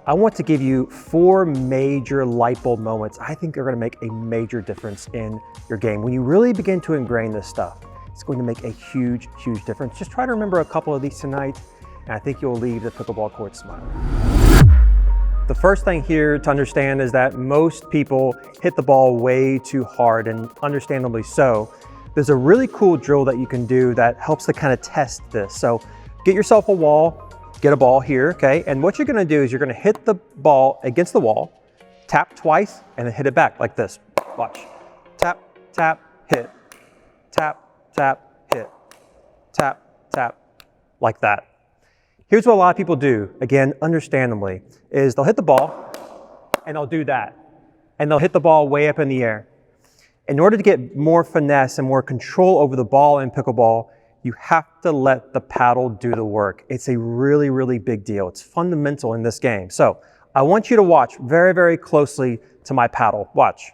I want to give you 4 major light bulb moments I think are going to make a major difference in your game. When you really begin to ingrain this stuff, it's going to make a huge, huge difference. Just try to remember a couple of these tonight, and I think you'll leave the pickleball court smiling. The first thing here to understand is that most people hit the ball way too hard, and understandably so. There's a really cool drill that you can do that helps to kind of test this. So get yourself a wall, get a ball here, okay? And what you're gonna do is you're gonna hit the ball against the wall, tap twice, and then hit it back like this. Watch. Tap, tap, hit. Tap, tap, hit. Tap, tap, like that. Here's what a lot of people do, again, understandably, is they'll hit the ball and they'll do that. And they'll hit the ball way up in the air. In order to get more finesse and more control over the ball in pickleball, you have to let the paddle do the work. It's a really, really big deal. It's fundamental in this game. So I want you to watch very, very closely to my paddle. Watch.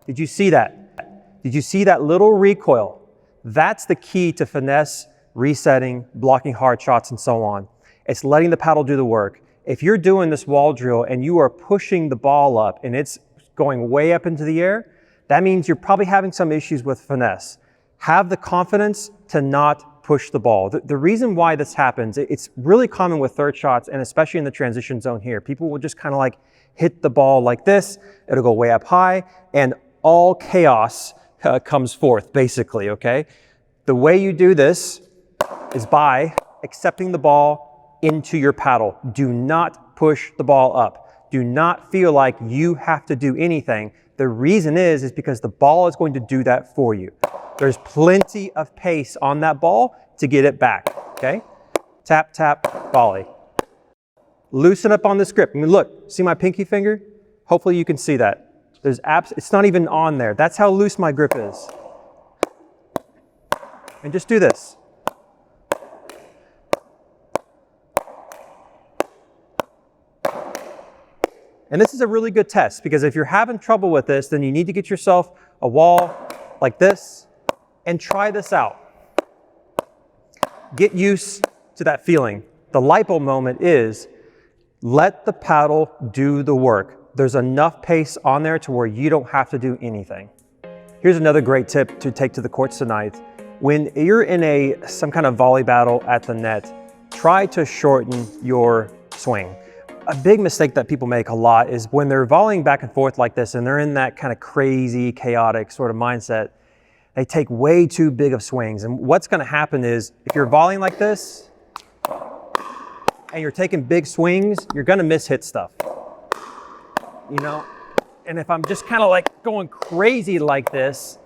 Did you see that? Did you see that little recoil? That's the key to finesse, resetting, blocking hard shots, and so on. It's letting the paddle do the work. If you're doing this wall drill and you are pushing the ball up and it's going way up into the air, that means you're probably having some issues with finesse. Have the confidence to not push the ball. The reason why this happens, it's really common with third shots, and especially in the transition zone here. People will just kind of like hit the ball like this, it'll go way up high, and all chaos comes forth, basically, okay? The way you do this is by accepting the ball into your paddle. Do not push the ball up. Do not feel like you have to do anything. The reason is because the ball is going to do that for you. There's plenty of pace on that ball to get it back, okay? Tap, tap, volley. Loosen up on this grip. I mean, look, see my pinky finger? Hopefully you can see that. It's not even on there. That's how loose my grip is. And just do this. And this is a really good test, because if you're having trouble with this, then you need to get yourself a wall like this and try this out. Get used to that feeling. The light bulb moment is let the paddle do the work. There's enough pace on there to where you don't have to do anything. Here's another great tip to take to the courts tonight. When you're in some kind of volley battle at the net, try to shorten your swing. A big mistake that people make a lot is when they're volleying back and forth like this and they're in that kind of crazy, chaotic sort of mindset, they take way too big of swings. And what's going to happen is if you're volleying like this and you're taking big swings, you're going to miss-hit stuff. You know? And if I'm just kind of like going crazy like this,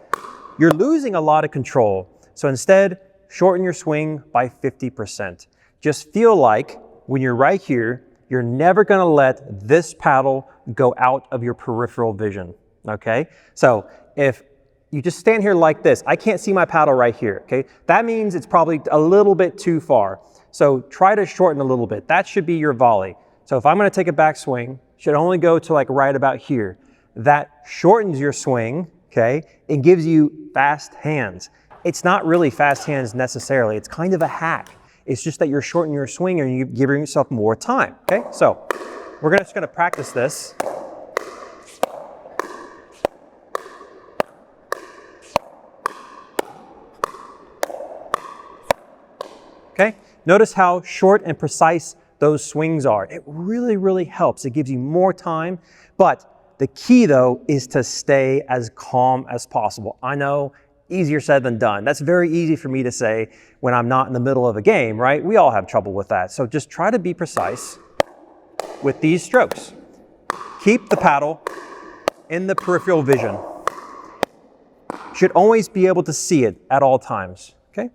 you're losing a lot of control. So instead, shorten your swing by 50%. Just feel like when you're right here, you're never gonna let this paddle go out of your peripheral vision, okay? So if you just stand here like this, I can't see my paddle right here, okay? That means it's probably a little bit too far. So try to shorten a little bit. That should be your volley. So if I'm gonna take a backswing, should only go to like right about here. That shortens your swing, okay? It gives you fast hands. It's not really fast hands necessarily, it's kind of a hack. It's just that you're shortening your swing and you're giving yourself more time, okay? So we're just gonna practice this. Okay, notice how short and precise those swings are. It really, really helps. It gives you more time, but the key though is to stay as calm as possible. I know, easier said than done. That's very easy for me to say when I'm not in the middle of a game, right? We all have trouble with that. So just try to be precise with these strokes. Keep the paddle in the peripheral vision. Should always be able to see it at all times, okay?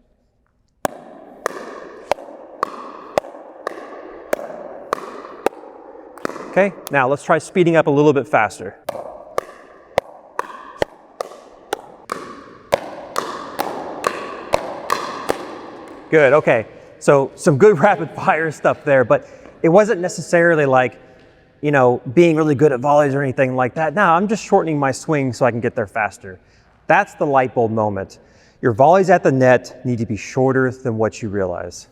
Okay, now let's try speeding up a little bit faster. Good, okay. So some good rapid fire stuff there, but it wasn't necessarily like, you know, being really good at volleys or anything like that. No, I'm just shortening my swing so I can get there faster. That's the light bulb moment. Your volleys at the net need to be shorter than what you realize.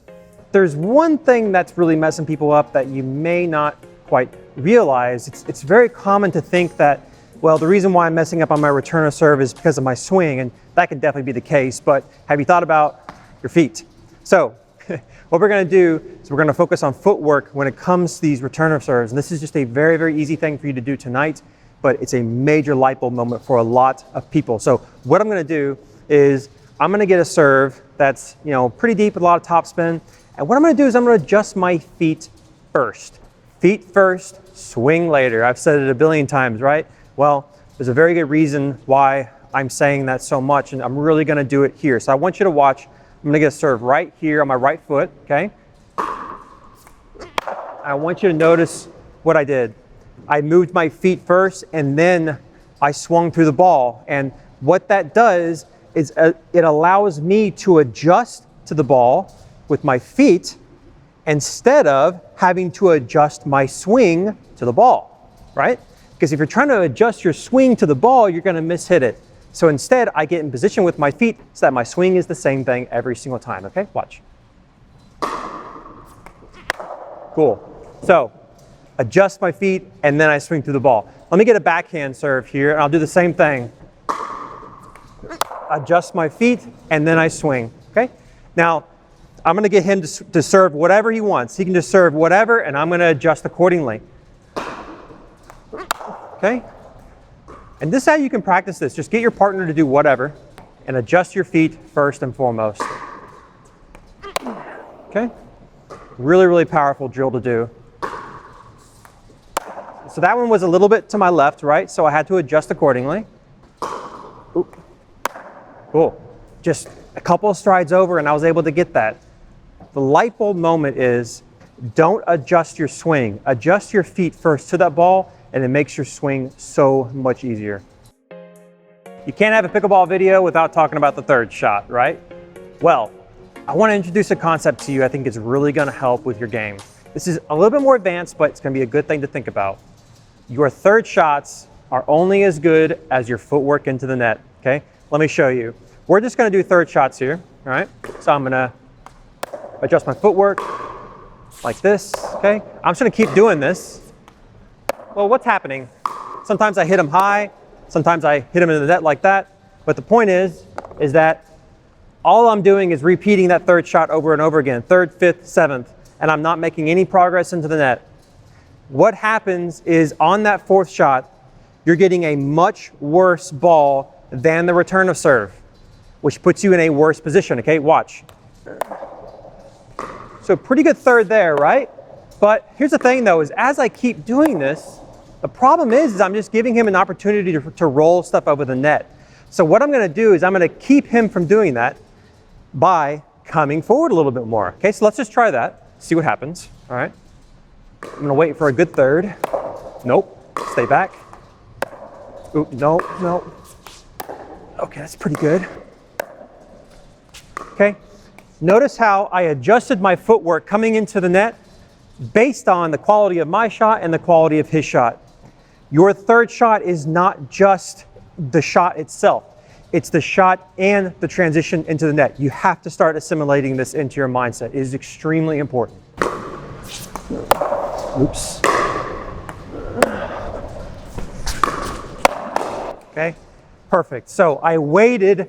there's one thing that's really messing people up that you may not quite realize. It's very common to think that, well, the reason why I'm messing up on my return of serve is because of my swing, and that can definitely be the case, but have you thought about your feet? So what we're gonna do is we're gonna focus on footwork when it comes to these return of serves, and this is just a very, very easy thing for you to do tonight, but it's a major light bulb moment for a lot of people. So what I'm gonna do is I'm gonna get a serve that's, you know, pretty deep with a lot of topspin, and what I'm gonna do is I'm gonna adjust my feet first. Feet first, swing later. I've said it a billion times, right? Well, there's a very good reason why I'm saying that so much, and I'm really gonna do it here. So I want you to watch. I'm gonna get a serve right here on my right foot, okay? I want you to notice what I did. I moved my feet first, and then I swung through the ball. And what that does is it allows me to adjust to the ball with my feet instead of having to adjust my swing to the ball, right? Because if you're trying to adjust your swing to the ball, you're gonna miss-hit it. So instead, I get in position with my feet so that my swing is the same thing every single time, okay? Watch. Cool. So, adjust my feet, and then I swing through the ball. Let me get a backhand serve here, and I'll do the same thing. Adjust my feet, and then I swing, okay? Now, I'm gonna get him to serve whatever he wants. He can just serve whatever, and I'm gonna adjust accordingly. Okay? And this is how you can practice this. Just get your partner to do whatever and adjust your feet first and foremost. Okay? Really, really powerful drill to do. So that one was a little bit to my left, right? So I had to adjust accordingly. Ooh. Cool. Just a couple of strides over and I was able to get that. The light bulb moment is don't adjust your swing. Adjust your feet first to that ball, and it makes your swing so much easier. You can't have a pickleball video without talking about the third shot, right? Well, I want to introduce a concept to you I think is really going to help with your game. This is a little bit more advanced, but it's going to be a good thing to think about. Your third shots are only as good as your footwork into the net, okay? Let me show you. We're just going to do third shots here, all right? So I'm going to adjust my footwork like this, okay? I'm just going to keep doing this. Well, what's happening? Sometimes I hit them high, sometimes I hit them in the net like that. But the point is that all I'm doing is repeating that third shot over and over again, third, fifth, seventh, and I'm not making any progress into the net. What happens is on that fourth shot, you're getting a much worse ball than the return of serve, which puts you in a worse position, okay? Watch. So pretty good third there, right? But here's the thing though, is as I keep doing this, the problem is I'm just giving him an opportunity to roll stuff over the net. So what I'm gonna do is I'm gonna keep him from doing that by coming forward a little bit more. Okay, so let's just try that, see what happens, all right? I'm gonna wait for a good third. Nope, stay back. Oop, no, no. Okay, that's pretty good. Okay, notice how I adjusted my footwork coming into the net based on the quality of my shot and the quality of his shot. Your third shot is not just the shot itself. It's the shot and the transition into the net. You have to start assimilating this into your mindset. It is extremely important. Oops. Okay, perfect. So I waited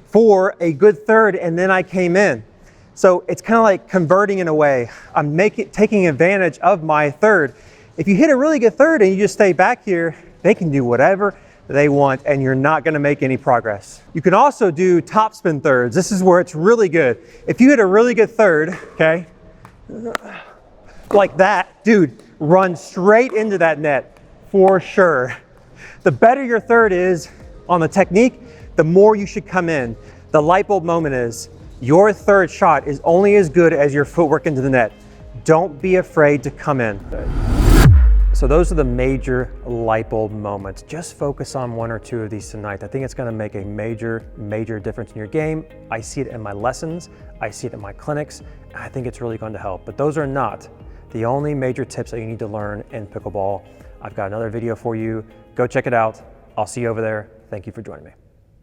for a good third and then I came in. So it's kind of like converting in a way. I'm taking advantage of my third. If you hit a really good third and you just stay back here, they can do whatever they want and you're not going to make any progress. You can also do topspin thirds. This is where it's really good. If you hit a really good third, okay, like that, dude, run straight into that net for sure. The better your third is on the technique, the more you should come in. The light bulb moment is your third shot is only as good as your footwork into the net. Don't be afraid to come in. So those are the major light bulb moments. Just focus on one or two of these tonight. I think it's gonna make a major, major difference in your game. I see it in my lessons. I see it in my clinics. I think it's really going to help. But those are not the only major tips that you need to learn in pickleball. I've got another video for you. Go check it out. I'll see you over there. Thank you for joining me.